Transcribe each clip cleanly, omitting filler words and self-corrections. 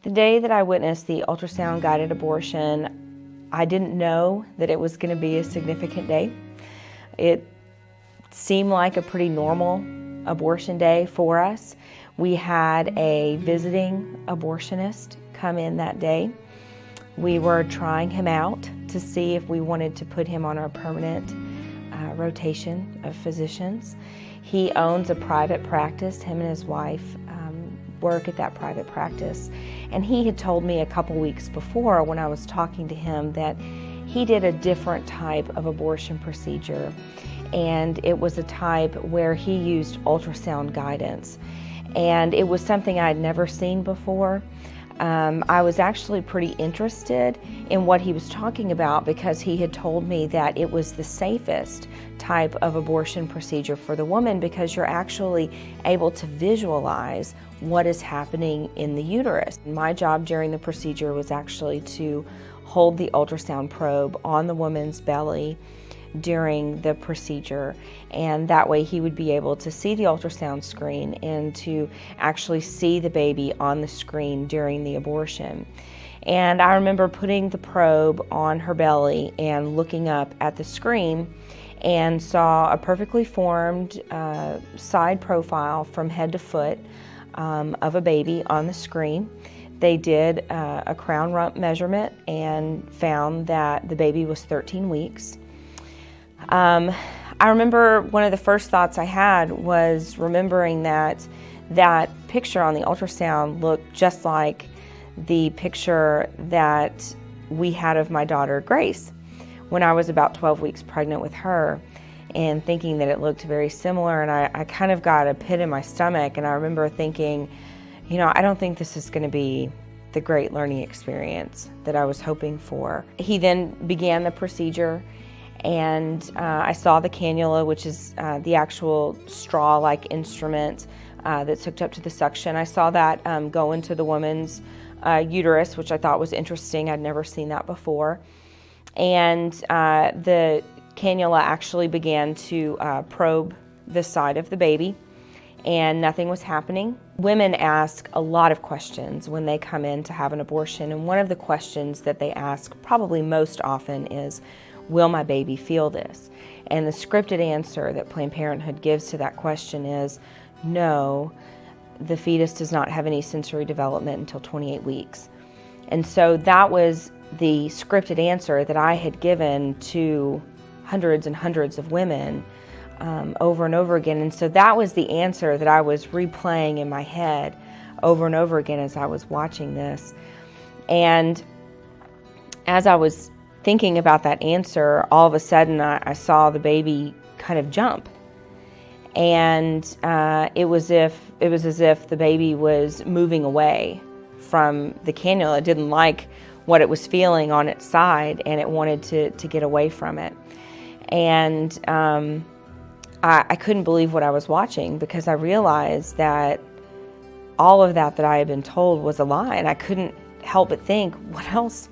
The day that I witnessed the ultrasound-guided abortion, I didn't know that it was going to be a significant day. It seemed like a pretty normal abortion day for us. We had a visiting abortionist come in that day. We were trying him out to see if we wanted to put him on a permanent rotation of physicians. He owns a private practice. Him and his wife work at that private practice. And he had told me a couple weeks before when I was talking to him that he did a different type of abortion procedure. And it was a type where he used ultrasound guidance. And it was something I had never seen before. I was actually pretty interested in what he was talking about because he had told me that it was the safest type of abortion procedure for the woman because you're actually able to visualize what is happening in the uterus. My job during the procedure was actually to hold the ultrasound probe on the woman's belly during the procedure, and that way he would be able to see the ultrasound screen and to actually see the baby on the screen during the abortion. And I remember putting the probe on her belly and looking up at the screen and saw a perfectly formed side profile from head to foot of a baby on the screen. They did a crown rump measurement and found that the baby was 13 weeks. I remember one of the first thoughts I had was remembering that that picture on the ultrasound looked just like the picture that we had of my daughter Grace when I was about 12 weeks pregnant with her, and thinking that it looked very similar. And I kind of got a pit in my stomach, and I remember thinking, you know, I don't think this is going to be the great learning experience that I was hoping for. He then began the procedure. And I saw the cannula, which is the actual straw-like instrument that's hooked up to the suction. I saw that go into the woman's uterus, which I thought was interesting. I'd never seen that before. And the cannula actually began to probe the side of the baby, and nothing was happening. Women ask a lot of questions when they come in to have an abortion, and one of the questions that they ask probably most often is, will my baby feel this? And the scripted answer that Planned Parenthood gives to that question is, no, the fetus does not have any sensory development until 28 weeks. And so that was the scripted answer that I had given to hundreds and hundreds of women over and over again. And so that was the answer that I was replaying in my head over and over again as I was watching this. And as I was thinking about that answer, all of a sudden I saw the baby kind of jump, and it was as if the baby was moving away from the cannula. It didn't like what it was feeling on its side, and it wanted to get away from it. And I couldn't believe what I was watching, because I realized that all of that I had been told was a lie, and I couldn't help but think, what else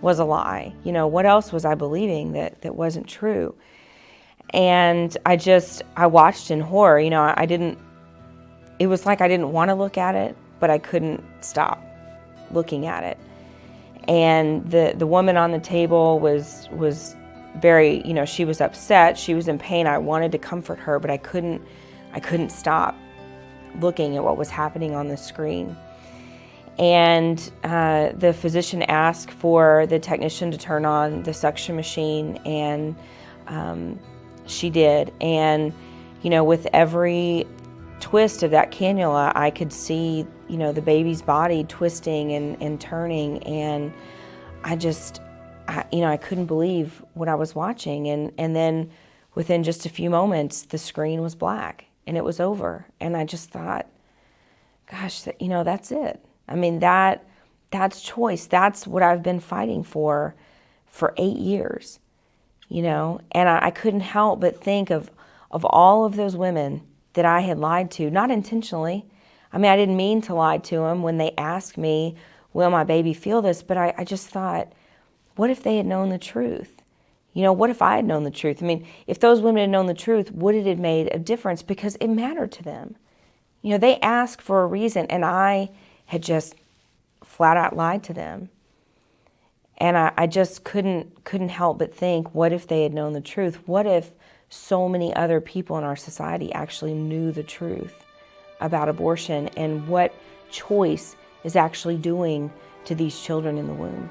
was a lie? You know, what else was I believing that wasn't true? And I watched in horror. You know, it was like I didn't want to look at it, but I couldn't stop looking at it. And the woman on the table was very, you know, she was upset, she was in pain. I wanted to comfort her, but I couldn't stop looking at what was happening on the screen. And the physician asked for the technician to turn on the suction machine, and she did. And, you know, with every twist of that cannula, I could see, you know, the baby's body twisting and turning, and I couldn't believe what I was watching. And then within just a few moments, the screen was black and it was over. And I just thought, gosh, you know, that's it. I mean, that's choice. That's what I've been fighting for 8 years, you know. And I couldn't help but think of all of those women that I had lied to, not intentionally. I mean, I didn't mean to lie to them when they asked me, will my baby feel this? But I just thought, what if they had known the truth? You know, what if I had known the truth? I mean, if those women had known the truth, would it have made a difference? Because it mattered to them. You know, they asked for a reason, and I had just flat out lied to them. And I just couldn't help but think, what if they had known the truth? What if so many other people in our society actually knew the truth about abortion and what choice is actually doing to these children in the womb?